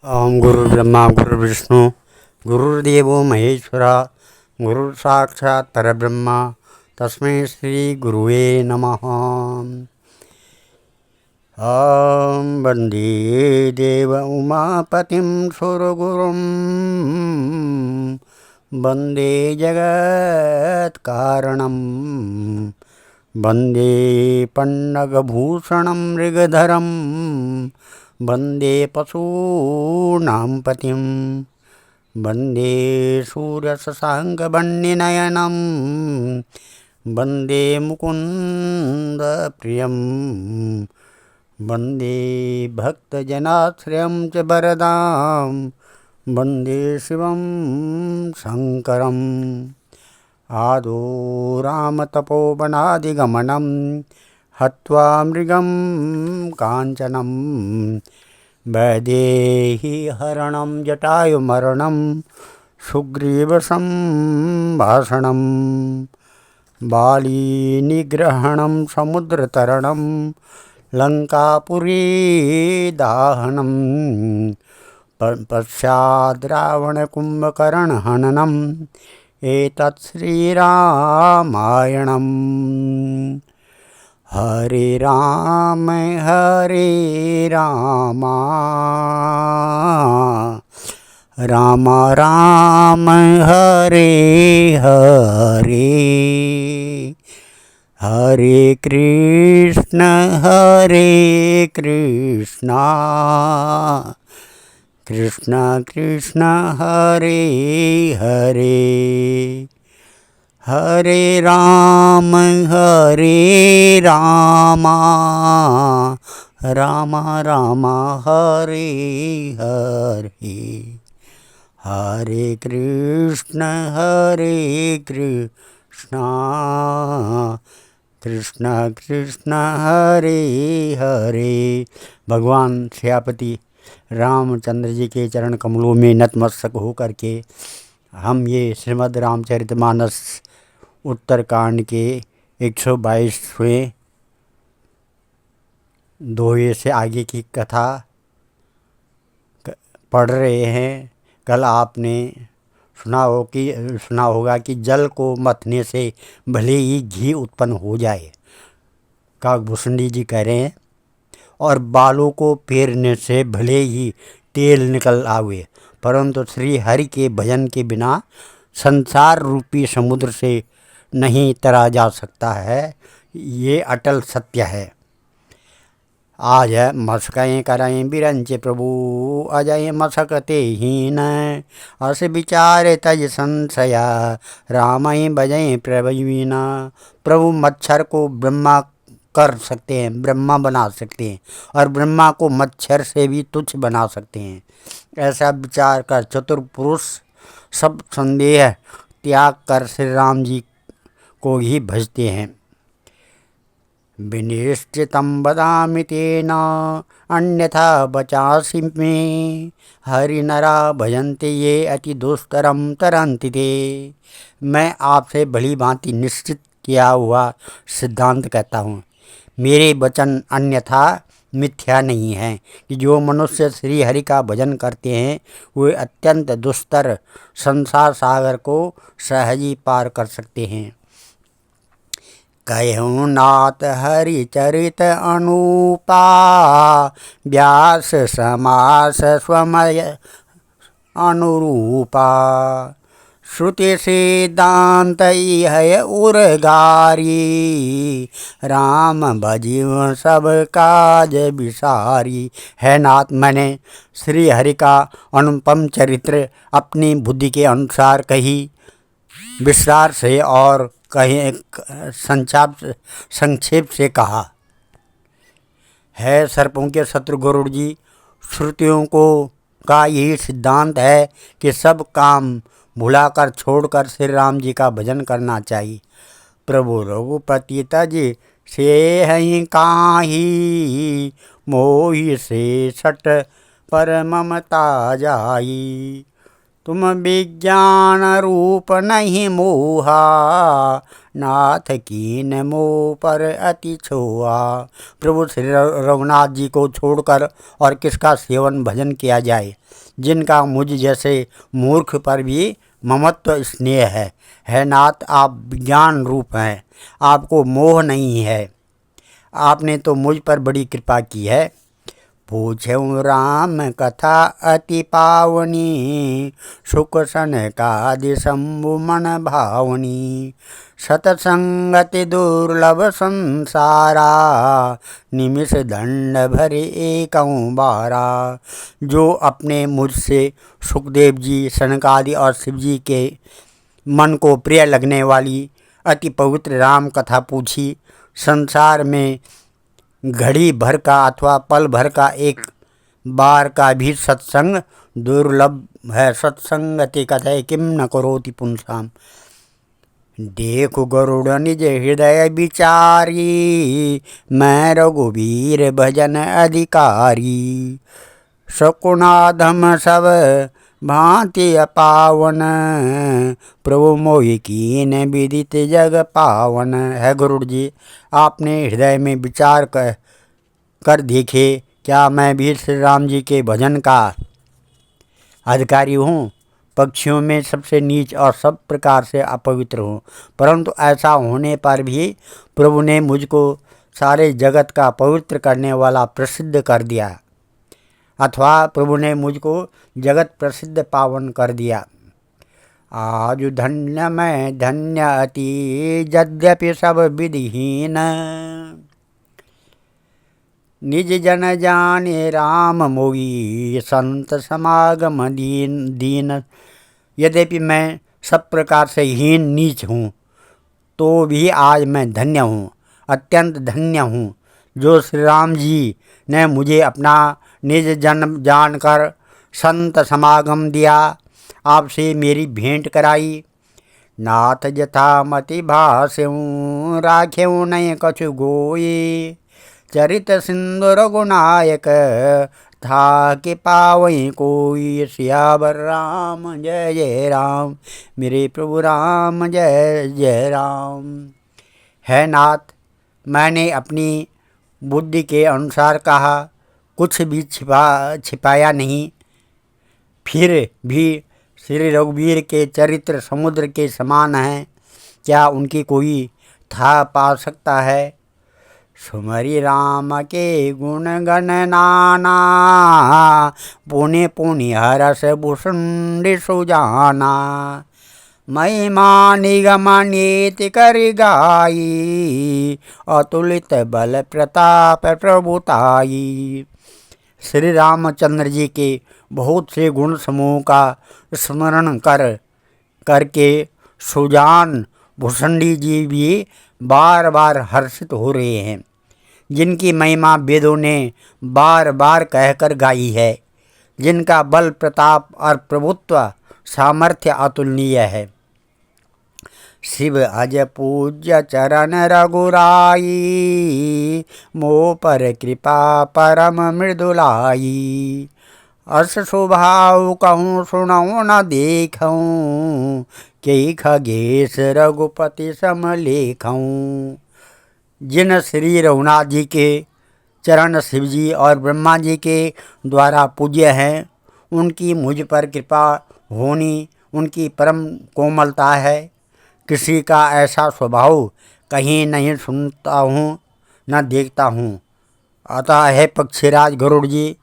ओम गुरुर्ब्रह्मा गुरुर्विष्णु गुरुर्देवो महेश्वरा गुरु साक्षात् परब्रह्म तस्मै श्री गुरुवे नमः। ओम वंदे देव उमापतिं सुरगुरुं वंदे जगत्कारणं वंदे पन्नगभूषणं मृगधरं वंदे पशूनां पतिं वंदे सूर्यशशाङ्कवर्णनयनं वंदे मुकुन्दप्रियं वंदे भक्तजनाश्रयं च वरदां वंदे शिवं शङ्करम्। आदौ रामतपोवनादिगमनं हत्वा मृगं काञ्चनं वैदेहीहरणं जटायुमरणं सुग्रीवसम्भाषणं बालीनिग्रहणं समुद्रतरणं लङ्कापुरीदाहनं पश्चाद् रावणकुम्भकर्णहननम् एतत् श्रीरामायणम्। हरे राम राम राम हरे हरे हरे कृष्ण कृष्ण कृष्ण हरे हरे हरे राम राम राम हरे हरे हरे कृष्ण कृष्ण कृष्ण हरे हरे। भगवान श्यापति रामचंद्र जी के चरण कमलों में नतमस्तक होकर के हम ये श्रीमद् रामचरितमानस उत्तरकांड के 122वें दोहे से आगे की कथा पढ़ रहे हैं। कल आपने सुना होगा कि जल को मथने से भले ही घी उत्पन्न हो जाए, काकभूषणी जी कह रहे हैं, और बालों को फेरने से भले ही तेल निकल आवे, परंतु श्री हरि के भजन के बिना संसार रूपी समुद्र से नहीं तरा जा सकता है। ये अटल सत्य है। आज है मस्कें करें बिरंच प्रभु अजय मसकते हीन अस विचार तज संशया रामय बजय प्रवीणा। प्रभु मच्छर को ब्रह्मा कर सकते हैं, ब्रह्मा बना सकते हैं, और ब्रह्मा को मच्छर से भी तुच्छ बना सकते हैं। ऐसा विचार कर चतुर पुरुष सब संदेह त्याग कर श्री राम जी को ही भजते हैं। विनिश्चितं वदामि तेन अन्यथा बचासि मे हरिनरा भजन्ते ये अति दुष्करं तरन्ति ते। मैं आपसे भली भांति निश्चित किया हुआ सिद्धांत कहता हूँ, मेरे वचन अन्यथा मिथ्या नहीं है कि जो मनुष्य श्री हरि का भजन करते हैं वे अत्यंत दुस्तर संसार सागर को सहजी पार कर सकते हैं। कहूँ नाथ हरिचरित अनुपा व्यास समास स्वमय अनुरूपा। श्रुति सिद्धांत है उर्गारी राम भजिव सब काज विसारी। है नाथ, मैंने श्री हरि का अनुपम चरित्र अपनी बुद्धि के अनुसार कही विस्तार से और कहीं संक्षेप से कहा है। सर्पों के शत्रु गरुड़ जी, श्रुतियों को का यही सिद्धांत है कि सब काम भुलाकर छोड़कर श्री राम जी का भजन करना चाहिए। प्रभु रघुपति तज से हैं काही मोहि से सट पर ममता जाई। तुम विज्ञान रूप नहीं मोहा, नाथ कीन मोह पर अति छोहा। प्रभु श्री रघुनाथ जी को छोड़कर और किसका सेवन भजन किया जाए, जिनका मुझ जैसे मूर्ख पर भी ममत्व स्नेह है नाथ, आप विज्ञान रूप हैं, आपको मोह नहीं है, आपने तो मुझ पर बड़ी कृपा की है। पूछऊँ राम कथा अति पावनी, सुख सनकादि शंभु मन भावनी। सतसंगति दुर्लभ संसारा, निमिष दंड भरे एकऊँ बारा। जो अपने मुझसे सुखदेव जी, सनकादि और शिव जी के मन को प्रिय लगने वाली अति पवित्र राम कथा पूछी, संसार में घड़ी भर का अथवा पल भर का एक बार का भी सत्संग दुर्लभ है। सत्संगति कथय किम न करोति पुंसाम। देखो गरुड़ निज हृदय विचारी, मैं रघुवीर भजन अधिकारी। शकुनाधम सब भांति अपावन, प्रभु मोहि कीन विदित जग पावन। है गरुड़ जी, आपने हृदय में विचार कर देखे, क्या मैं भी श्री राम जी के भजन का अधिकारी हूँ? पक्षियों में सबसे नीच और सब प्रकार से अपवित्र हूँ, परंतु ऐसा होने पर भी प्रभु ने मुझको सारे जगत का पवित्र करने वाला प्रसिद्ध कर दिया, अथवा प्रभु ने मुझको जगत प्रसिद्ध पावन कर दिया। आज धन्य मैं धन्य अति, यद्यपि सब विधिहीन। निज जन जाने राम मोई, संत समागम दीन। यद्यपि मैं सब प्रकार से हीन नीच हूँ, तो भी आज मैं धन्य हूँ, अत्यंत धन्य हूँ, जो श्री राम जी ने मुझे अपना निज जन्म जानकर संत समागम दिया, आपसे मेरी भेंट कराई। नाथ जथा मति भाष्यूँ, राख्यूँ नहीं कछु गोई। चरित सिंधु रघुनायक, था कि पावई कोई। सियावर राम जय जय राम, मेरे प्रभु राम जय जय राम। है नाथ, मैंने अपनी बुद्धि के अनुसार कहा, कुछ भी छिपाया नहीं। फिर भी श्री रघुवीर के चरित्र समुद्र के समान हैं, क्या उनकी कोई था पा सकता है? सुमरि राम के गुण गण नाना, पुनि पुनि हरस भुसुंडि सुजाना। महिमा निगम नीति कर गाई, अतुलित बल प्रताप प्रभुताई। श्री रामचंद्र जी के बहुत से गुण समूह का स्मरण करके सुजान भुसंडी जी भी बार बार हर्षित हो रहे हैं, जिनकी महिमा वेदों ने बार बार कहकर गाई है, जिनका बल प्रताप और प्रभुत्व सामर्थ्य अतुलनीय है। शिव अज पूज्य चरण रघुराई, मोह पर कृपा परम मृदुलाई। अस स्वभाव कहूँ सुनऊँ न देखूँ, के खगेश रघुपति समलेखऊँ। जिन श्री रघुनाथ जी के चरण शिव जी और ब्रह्मा जी के द्वारा पूज्य हैं, उनकी मुझ पर कृपा होनी उनकी परम कोमलता है। किसी का ऐसा स्वभाव कहीं नहीं सुनता हूँ न देखता हूँ। अतः है पक्षीराज गरुड़ जी,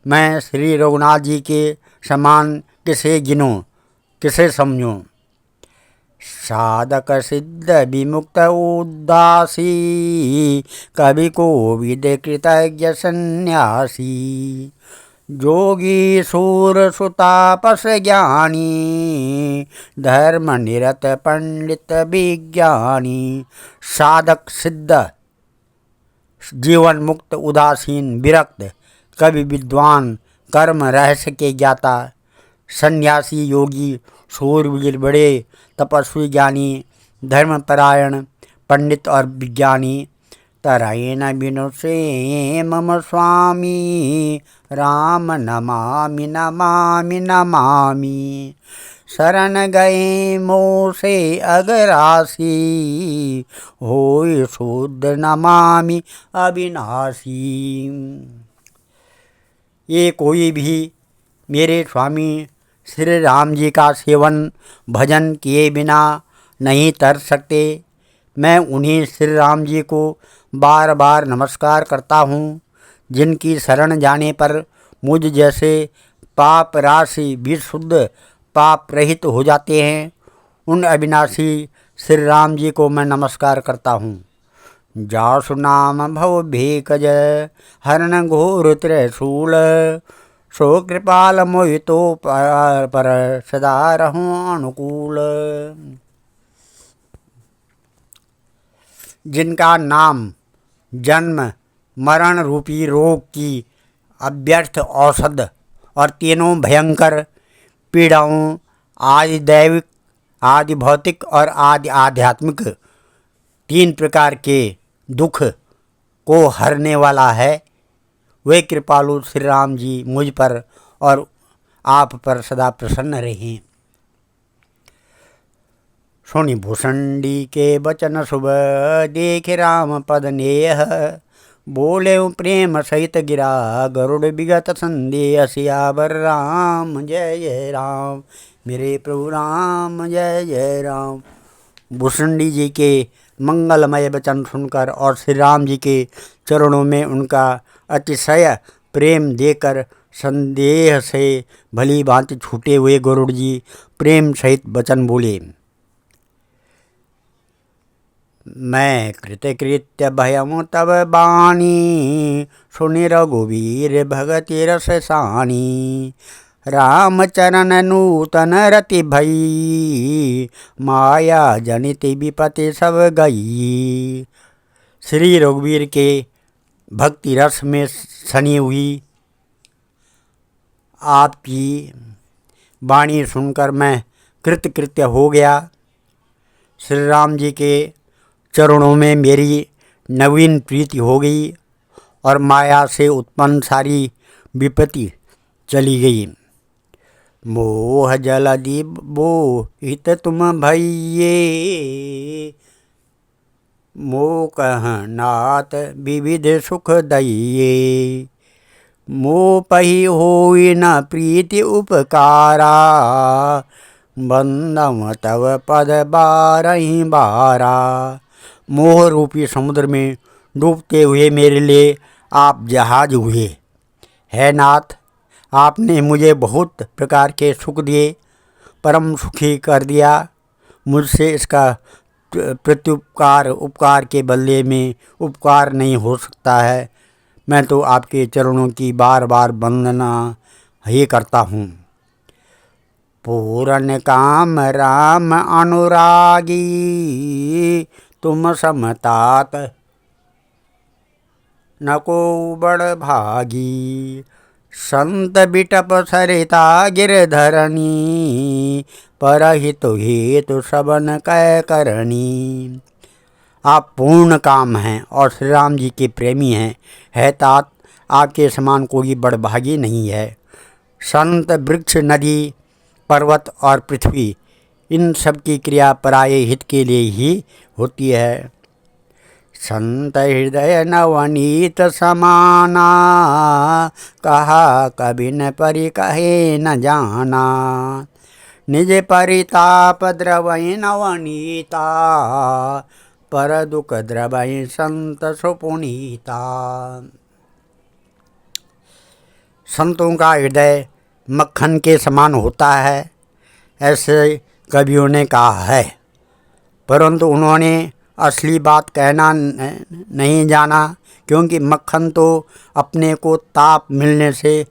मैं श्री रघुनाथ जी के समान किसे गिनूँ, किसे समझूँ। साधक सिद्ध विमुक्त उदासी, कवि कोविद कृतज्ञ सन्यासी। जोगी सूर सुतापस ज्ञानी, धर्म निरत पंडित विज्ञानी। साधक सिद्ध, जीवन मुक्त, उदासीन, विरक्त, कवि विद्वान, कर्म रहस्य के ज्ञाता, सन्यासी, योगी, शूरवीर, बड़े तपस्वी, ज्ञानी, धर्मपरायण, पंडित और विज्ञानी, तरेन बिनु से मम स्वामी, राम नमामि नमामि नमामि। शरण गए मोह से अगरासी, होय शुद्ध नमामि अविनाशी। ये कोई भी मेरे स्वामी श्री राम जी का सेवन भजन किए बिना नहीं तर सकते। मैं उन्हीं श्री राम जी को बार बार नमस्कार करता हूँ, जिनकी शरण जाने पर मुझ जैसे पाप राशि विशुद्ध पाप रहित हो जाते हैं। उन अविनाशी श्री राम जी को मैं नमस्कार करता हूँ। जासु नाम भव भेकज, हरण घोर त्रिशूल, सो कृपाल मोहि तो पर सदा रहूं अनुकूल। जिनका नाम जन्म मरण रूपी रोग की अव्यर्थ औषध और तीनों भयंकर पीड़ाओं, आदि दैविक, आदि भौतिक और आदि आध्यात्मिक, तीन प्रकार के दुख को हरने वाला है, वे कृपालु श्री राम जी मुझ पर और आप पर सदा प्रसन्न रहें। सुनि भूषणी के बचन शुभ, देखे राम पद नेह, बोले प्रेम सहित गिरा, गरुड़ विगत संदेह, सियावर राम जय जय राम, मेरे प्रभु राम जय जय राम। भूषणी जी के मंगलमय वचन सुनकर और श्री राम जी के चरणों में उनका अतिशय प्रेम देकर संदेह से भली भांति छूटे हुए गरुड़ जी प्रेम सहित वचन बोले। मैं कृतकृत्य भयमु तब बाणी, सुनि रघुवीर भगति रस सानी, रामचरण नूतन रति भई, माया जनित विपति सब गई। श्री रघुवीर के भक्ति रस में सनी हुई आपकी वाणी सुनकर मैं कृतकृत्य हो गया। श्री राम जी के चरणों में मेरी नवीन प्रीति हो गई और माया से उत्पन्न सारी विपत्ति चली गई। मोह जलधि बोहित तुम भइये, मोह कह नाथ विविध सुख दइये, मोह पही होई न प्रीति उपकारा, बंदम तव पद बारही बारा। मोह रूपी समुद्र में डूबते हुए मेरे लिए आप जहाज हुए। है नाथ, आपने मुझे बहुत प्रकार के सुख दिए, परम सुखी कर दिया। मुझसे इसका प्रत्युपकार उपकार के बदले में उपकार नहीं हो सकता है। मैं तो आपके चरणों की बार बार वंदना ही करता हूँ। पूरन काम राम अनुरागी, तुम समतात नको बड़ भागी, संत बिटप सरिता गिरधरणी, परहित हेतु सबन कै करणी। आप पूर्ण काम हैं और श्री राम जी के प्रेमी हैं। है तात, आपके समान कोई बड़भागी नहीं है। संत, वृक्ष, नदी, पर्वत और पृथ्वी, इन सब की क्रिया पराये हित के लिए ही होती है। संत हृदय नवनीत समाना, कहा कभी न परि कहे न जाना, निज परिताप द्रवहि नवनीता, पर दुख द्रवहि संत सुपुनीता। संतों का हृदय मक्खन के समान होता है, ऐसे कवियों ने कहा है, परंतु उन्होंने असली बात कहना नहीं जाना, क्योंकि मक्खन तो अपने को ताप मिलने से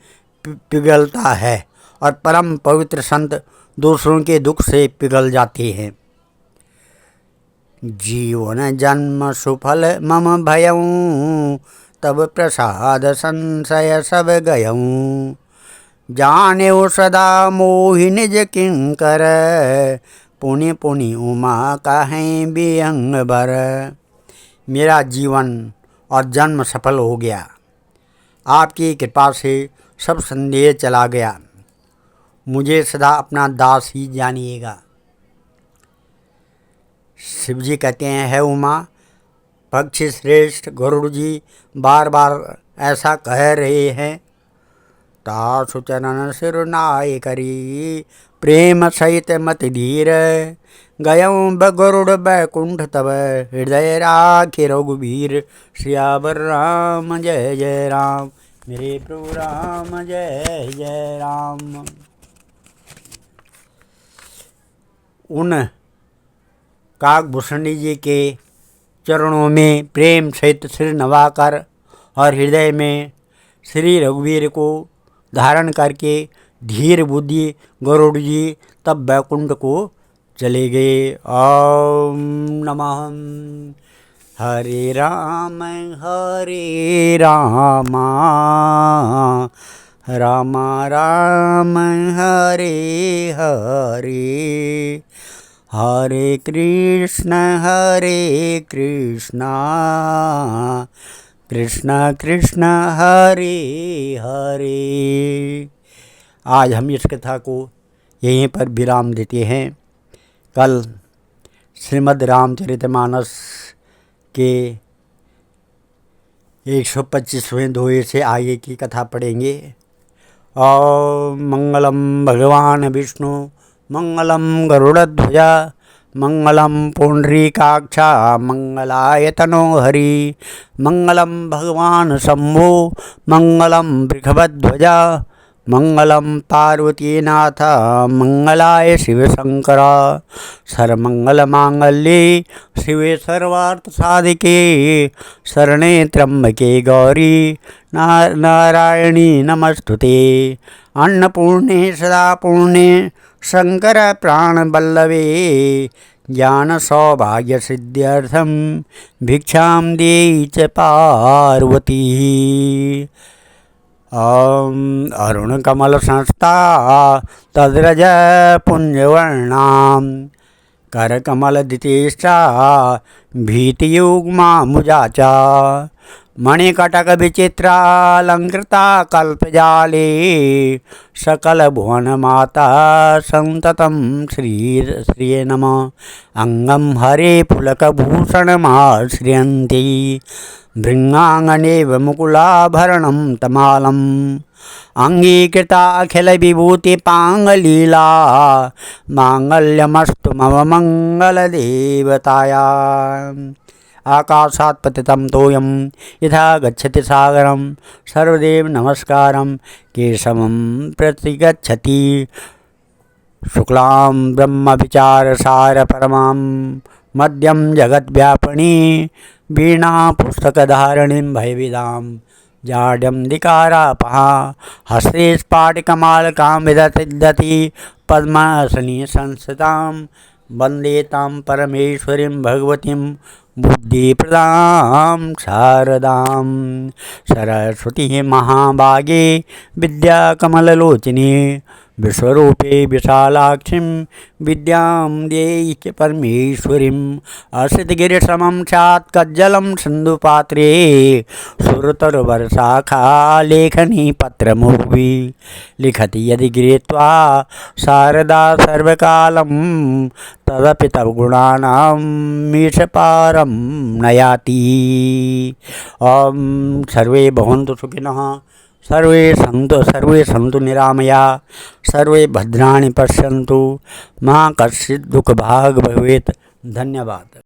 पिघलता है और परम पवित्र संत दूसरों के दुख से पिघल जाते हैं। जीवन जन्म सुफल मम भयऊँ, तब प्रसाद संशय सब गयऊँ, जाने सदा मोहि निज किंकर, पुनि पुनि उमा कहें बियंग बर। मेरा जीवन और जन्म सफल हो गया। आपकी कृपा से सब संदेह चला गया। मुझे सदा अपना दास ही जानिएगा। शिव जी कहते हैं, है उमा पक्षी श्रेष्ठ गरुड़ जी बार बार ऐसा कह रहे हैं। तासु चरण सिर नाय करी प्रेम सहित मति धीर गयऊँ बगरुड़ बैकुंठ तब हृदय राखि रघुबीर। सियावर राम जय जय राम, मेरे प्रभु राम जय जय राम। उन काकभूषणी जी के चरणों में प्रेम सहित सिर नवाकर और हृदय में श्री रघुवीर को धारण करके धीर बुद्धि गरुड़ जी तब बैकुंठ को चले गए। ओम नमः हरे राम राम राम हरे हरे, हरे कृष्ण कृष्ण कृष्ण हरे हरे। आज हम इस कथा को यहीं पर विराम देते हैं। कल श्रीमद् रामचरितमानस के 125वें दोहे से आगे की कथा पढ़ेंगे। ओम मंगलम भगवान विष्णु मंगलम गरुड़ध्वजा मंगलम पुंडरीकाक्षा मंगलाय तनो हरि मंगलम भगवान शंभो मंगलम वृषभध्वजा मंगलम पार्वतीनाथ मंगलाय शिव शंकरा। सर्वमंगल मांगल्ये शिवे सर्वार्थ साधिके शरणे त्र्यंबके गौरी नारायणी नमस्तुते। अन्नपूर्णे सदा पूर्णे शंकर प्राण बल्लवे ज्ञान सौभाग्य सिद्ध्यर्थम भिक्षां देहि च पार्वती। अरुण कमल संस्था तद्रज पुंजवर्णाम कर कमल दितेष्टा भीतियुग्मा मुजाचा मणिकटक विचित्रालंकृता कल्पजाले सकल भुवन माता संततम श्री नमः। अंगम हरे पुलकभूषणमाश्रयन्ति भृङ्गाङ्गनेव मुकुलाभरणं तमालम् अंगीकृता अखिल विभूति पांगलीला मांगल्यमस्तु मम मंगल देवताया। आकाशात् पतितं तोयं यथा गच्छति सागरं सर्वदेव नमस्कारं केशवं प्रतिगच्छति। शुक्लां ब्रह्म विचार सार परमां मध्यम जगद्व्यापिनी वीणा पुस्तकधारिणीं भयविदां जाड्यं दिकारापहा हस्ते स्फाटिकमालकां विदधति पद्मासने संस्थितां वन्दे तां परमेश्वरीं भगवतीं बुद्धिप्रदां शारदां। सरस्वती महाभागे विद्याकमललोचने विश्वरूपे विशालाक्षीं विद्यां देहि च परमेश्वरीम्। असितगिरिसमं स्यात् कज्जलं सिन्धुपात्रे सुरतरुवर्षाखा लेखनी पत्रमुर्वी लिखति यदि गृहीत्वा शारदा सर्वकालं तदपि तव गुणानां मीशपारं नयाति। ओम सर्वे भवन्तु सुखिनः सर्वे सन्तु निरामया सर्वे भद्राणि पश्यन्तु मा कश्चित् दुःखभाग् भवेत्। धन्यवाद।